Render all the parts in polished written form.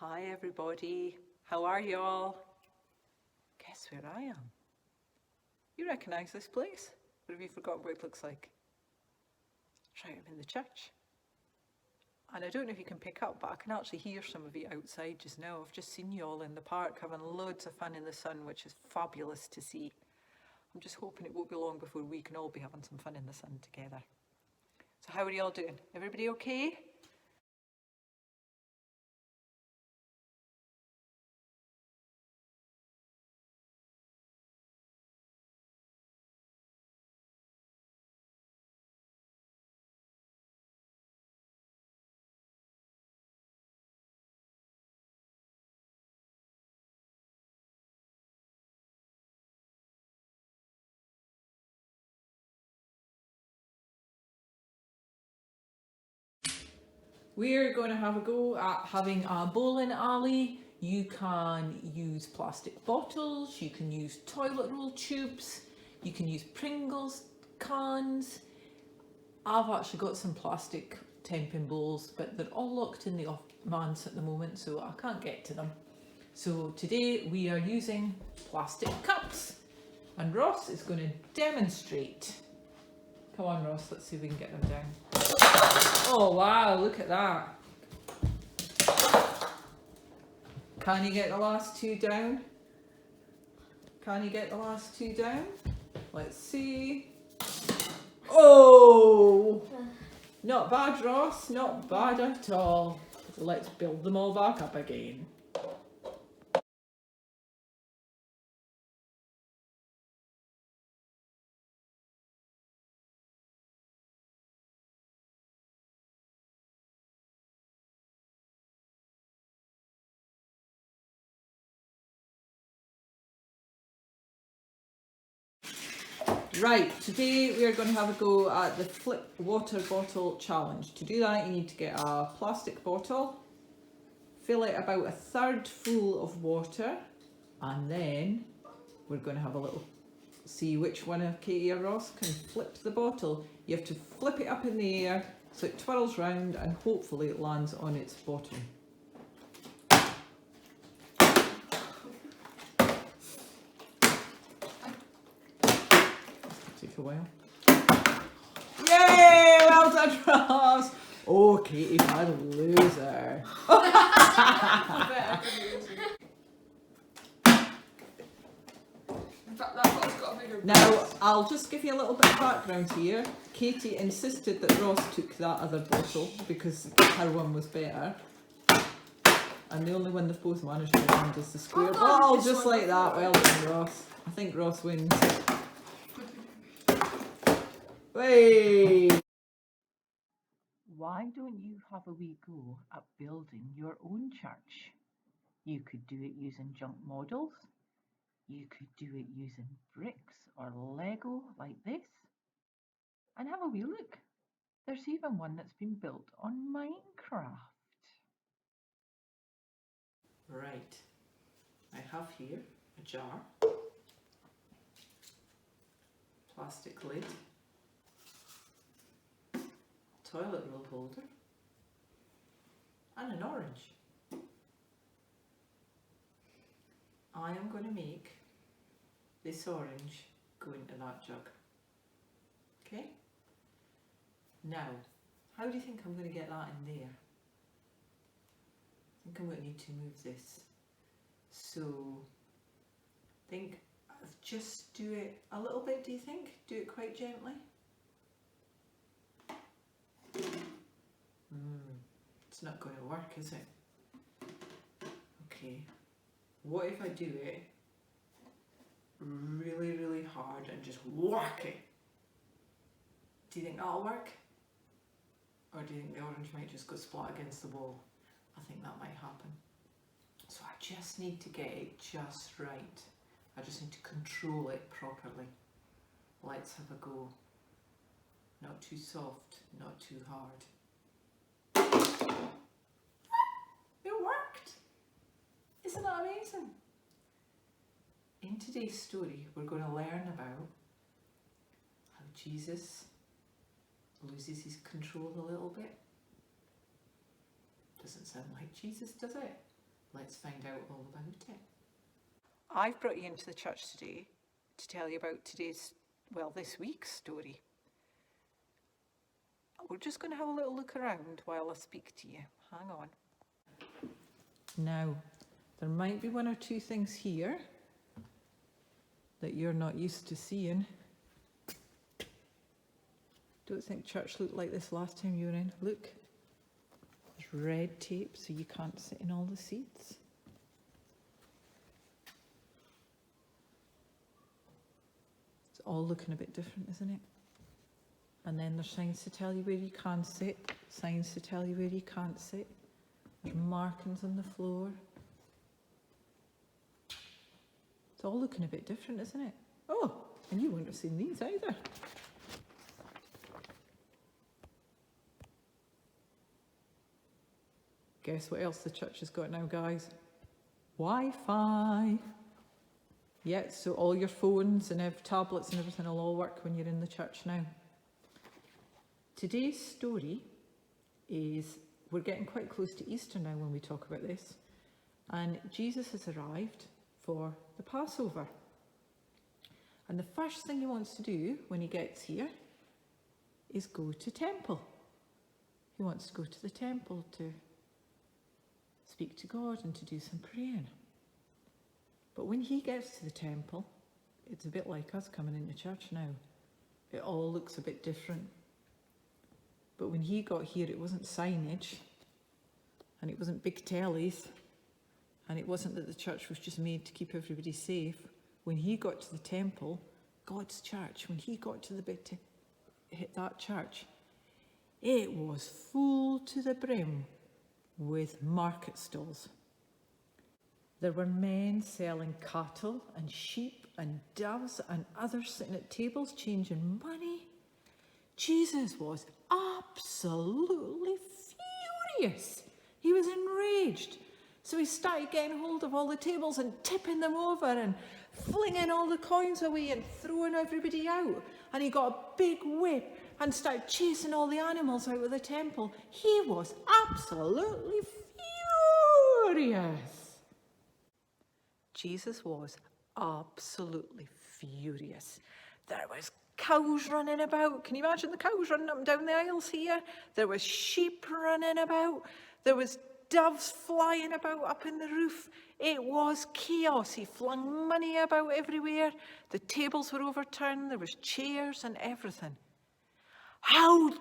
Hi everybody, how are you all? Guess where I am? You recognise this place? Or have you forgotten what it looks like? That's right, I'm in the church. And I don't know if you can pick up, but I can actually hear some of you outside just now. I've just seen you all in the park having loads of fun in the sun, which is fabulous to see. I'm just hoping it won't be long before we can all be having some fun in the sun together. So how are you all doing? Everybody okay? We're going to have a go at having a bowling alley. You can use plastic bottles, you can use toilet roll tubes, you can use Pringles cans. I've actually got some plastic temping bowls, but they're all locked in the manse at the moment, so I can't get to them. So today we are using plastic cups, and Ross is going to demonstrate. Come on, Ross, let's see if we can get them down. Oh wow, look at that. Can you get the last two down? Can you get the last two down? Let's see. Oh! Not bad, Ross, not bad at all. Let's build them all back up again. Right, today we are going to have a go at the flip water bottle challenge. To do that, you need to get a plastic bottle, fill it about a third full of water, and then we're going to have a little see which one of Katie or Ross can flip the bottle. You have to flip it up in the air so it twirls round and hopefully it lands on its bottom. Take a while. Yay! Well done, Ross! Oh, Katie's a loser. Now, I'll just give you a little bit of background here. Katie insisted that Ross took that other bottle because her one was better. And the only one they've both managed to find is the square ball, just like that. Well done, Ross. I think Ross wins. Hey! Why don't you have a wee go at building your own church? You could do it using junk models. You could do it using bricks or Lego like this. And have a wee look. There's even one that's been built on Minecraft. Right. I have here a jar, plastic lid, toilet roll holder, and an orange. I am going to make this orange go into that jug. Okay? Now, how do you think I'm going to get that in there? I think I'm going to need to move this. So, think, just do it a little bit, do you think? Do it quite gently. It's not going to work, is it? Okay. What if I do it really, really hard and just whack it? Do you think that'll work? Or do you think the orange might just go splat against the wall? I think that might happen. So I just need to get it just right. I just need to control it properly. Let's have a go. Not too soft, not too hard. It worked! Isn't that amazing? In today's story, we're going to learn about how Jesus loses his control a little bit. Doesn't sound like Jesus, does it? let's find out all about it. I've brought you into the church today to tell you about this week's story. We're just going to have a little look around while I speak to you. Hang on. Now, there might be one or two things here that you're not used to seeing. Don't think church looked like this last time you were in. Look, there's red tape so you can't sit in all the seats. It's all looking a bit different, isn't it? And then there's signs to tell you where you can sit, signs to tell you where you can't sit. There's markings on the floor. It's all looking a bit different, isn't it? Oh, and you wouldn't have seen these either. Guess what else the church has got now, guys? Wi-Fi. Yeah, so all your phones and tablets and everything will all work when you're in the church now. Today's story is, we're getting quite close to Easter now when we talk about this, and Jesus has arrived for the Passover. And the first thing he wants to do when he gets here is go to temple. He wants to go to the temple to speak to God and to do some praying. But when he gets to the temple, it's a bit like us coming into church now. It all looks a bit different. But when he got here, it wasn't signage, and it wasn't big tellies, and it wasn't that the church was just made to keep everybody safe. When he got to the temple, God's church, when he got to the bit to hit that church, it was full to the brim with market stalls. There were men selling cattle and sheep and doves and others sitting at tables changing money. Jesus was absolutely furious. He was enraged. So he started getting hold of all the tables and tipping them over and flinging all the coins away and throwing everybody out. And he got a big whip and started chasing all the animals out of the temple. He was absolutely furious. Jesus was absolutely furious. There was cows running about. Can you imagine the cows running up and down the aisles here? There was sheep running about. There was doves flying about up in the roof. It was chaos. He flung money about everywhere. The tables were overturned. There was chairs and everything. How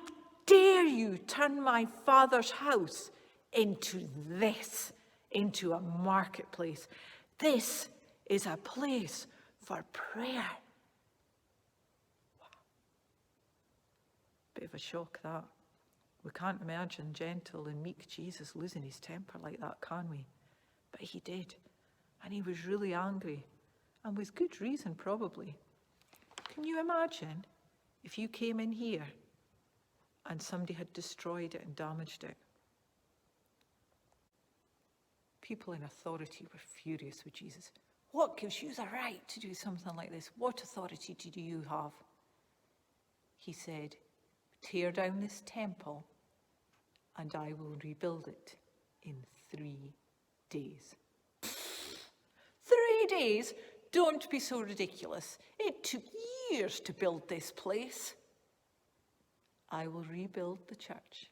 dare you turn my Father's house into this, into a marketplace? This is a place for prayer. Wow. Bit of a shock, that. We can't imagine gentle and meek Jesus losing his temper like that, can we? But he did. And he was really angry. And with good reason, probably. Can you imagine if you came in here and somebody had destroyed it and damaged it? People in authority were furious with Jesus. What gives you the right to do something like this? What authority do you have? He said, tear down this temple and I will rebuild it in 3 days. 3 days? Don't be so ridiculous. It took years to build this place. I will rebuild the church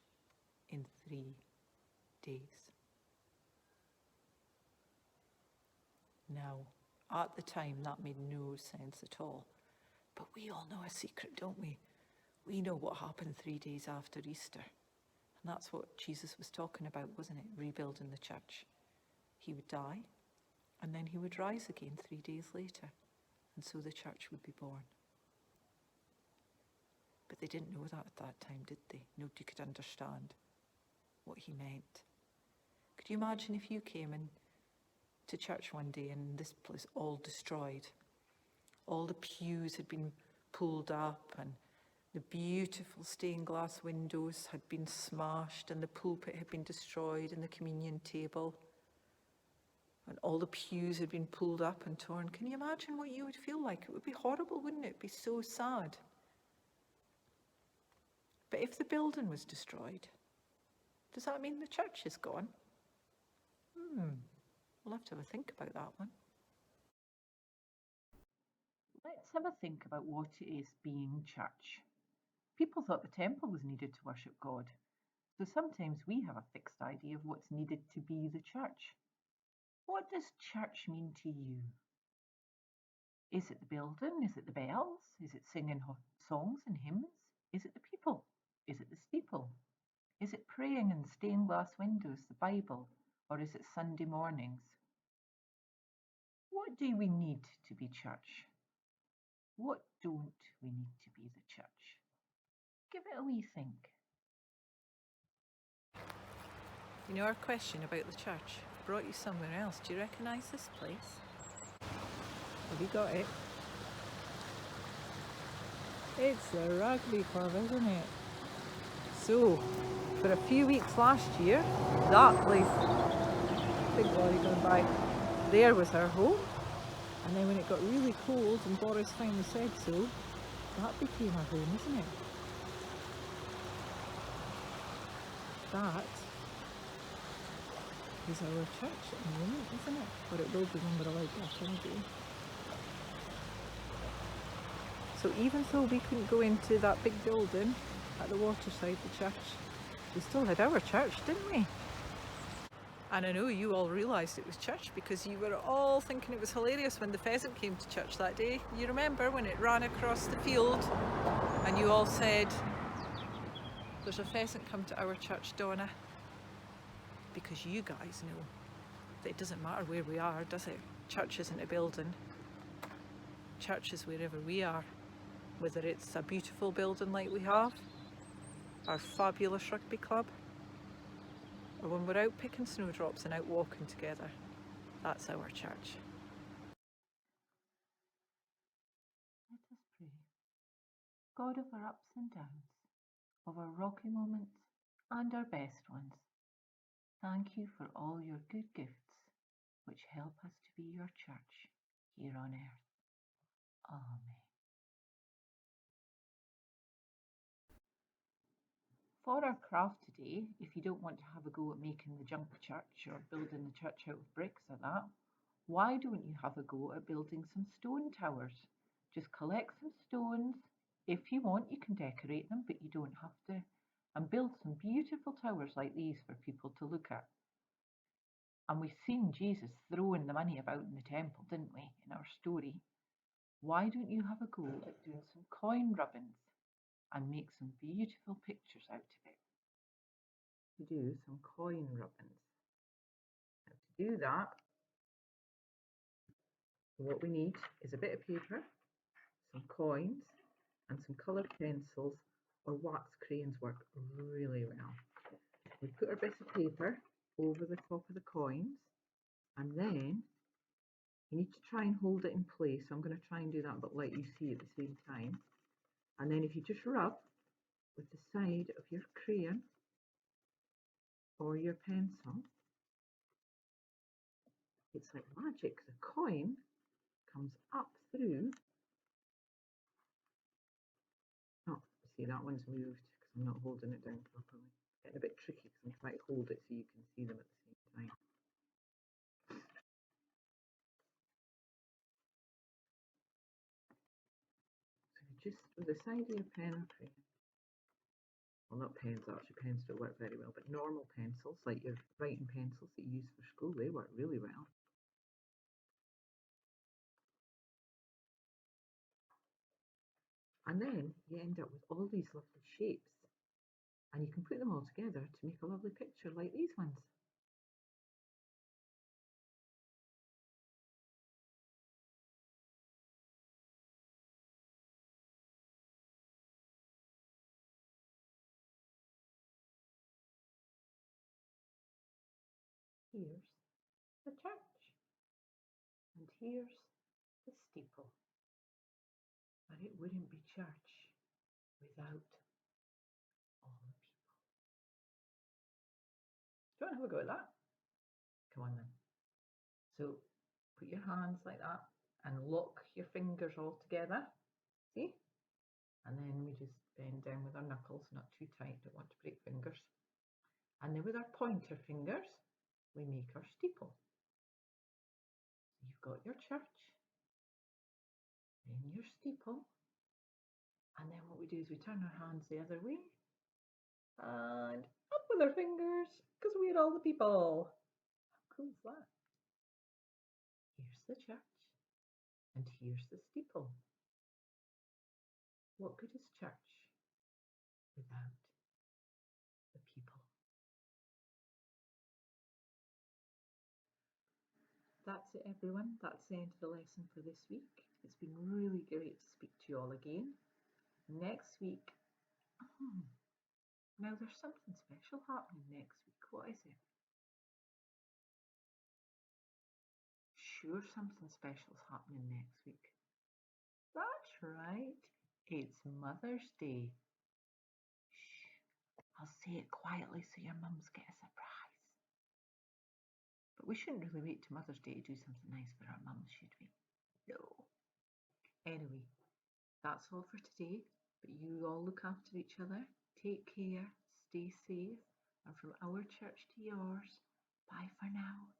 in 3 days. Now, at the time, that made no sense at all. But we all know a secret, don't we? We know what happened 3 days after Easter. And that's what Jesus was talking about, wasn't it? Rebuilding the church. He would die, and then he would rise again 3 days later. And so the church would be born. But they didn't know that at that time, did they? Nobody could understand what he meant. Could you imagine if you came in to church one day and this place all destroyed? All the pews had been pulled up and the beautiful stained glass windows had been smashed and the pulpit had been destroyed and the communion table. And all the pews had been pulled up and torn. Can you imagine what you would feel like? It would be horrible, wouldn't it? It'd be so sad. But if the building was destroyed, does that mean the church is gone? We'll have to have a think about that one. Let's have a think about what it is being church. People thought the temple was needed to worship God, so sometimes we have a fixed idea of what's needed to be the church. What does church mean to you? Is it the building? Is it the bells? Is it singing songs and hymns? Is it the people? Is it the steeple? Is it praying in stained glass windows, the Bible, or is it Sunday mornings? What do we need to be church? What don't we need to be the church? Give it a wee think. You know, our question about the church brought you somewhere else. Do you recognise this place? Have you got it? It's the rugby club, isn't it? So, for a few weeks last year, that place, big lorry going by, there was our home. And then when it got really cold and Boris finally said so, that became our home, isn't it? That is our church at the moment, isn't it? Or it will be when we're allowed back anyway. So even though we couldn't go into that big building at the waterside, the church, we still had our church, didn't we? And I know you all realised it was church because you were all thinking it was hilarious when the pheasant came to church that day. You remember when it ran across the field and you all said, "There's a pheasant come to our church, Donna." Because you guys know that it doesn't matter where we are, does it? Church isn't a building. Church is wherever we are. Whether it's a beautiful building like we have, our fabulous rugby club, or when we're out picking snowdrops and out walking together, that's our church. Let us pray. God of our ups and downs, of our rocky moments and our best ones, thank you for all your good gifts which help us to be your church here on earth. Amen. For our craft today, if you don't want to have a go at making the junk church or building the church out of bricks or that, why don't you have a go at building some stone towers? Just collect some stones. If you want, you can decorate them, but you don't have to. And build some beautiful towers like these for people to look at. And we've seen Jesus throwing the money about in the temple, didn't we, in our story? Why don't you have a go at doing some coin rubbings and make some beautiful pictures out of it? To do some coin rubbings. Now, to do that, what we need is a bit of paper, some coins, and some coloured pencils, or wax crayons work really well. We put our bit of paper over the top of the coins, and then you need to try and hold it in place. So I'm going to try and do that, but let you see at the same time. And then if you just rub with the side of your crayon or your pencil, it's like magic. The coin comes up through. Oh, see, that one's moved because I'm not holding it down properly. It's getting a bit tricky because I'm trying to hold it so you can see them at the same time. So just with the side of your pen or crayon, well, not pens actually, pens don't work very well, but normal pencils, like your writing pencils that you use for school, they work really well. And then you end up with all these lovely shapes, and you can put them all together to make a lovely picture like these ones. Here's the church, and here's the steeple. But it wouldn't be church without all the people. Do you want to have a go at that? Come on then. So put your hands like that and lock your fingers all together. See? And then we just bend down with our knuckles, not too tight, don't want to break fingers. And then with our pointer fingers, we make our steeple. got your church, then your steeple, and then what we do is we turn our hands the other way and up with our fingers because we're all the people. How cool is that? Here's the church and here's the steeple. What good is church without the people? That's it, everyone. That's the end of the lesson for this week. It's been really great to speak to you all again. Next week, now there's something special happening next week. What is it? Sure, something special's happening next week. That's right. It's Mother's Day. Shh, I'll say it quietly so your mums get a surprise. But we shouldn't really wait till Mother's Day to do something nice for our mums, should we? No. Anyway, that's all for today. But you all look after each other. Take care. Stay safe. And from our church to yours, bye for now.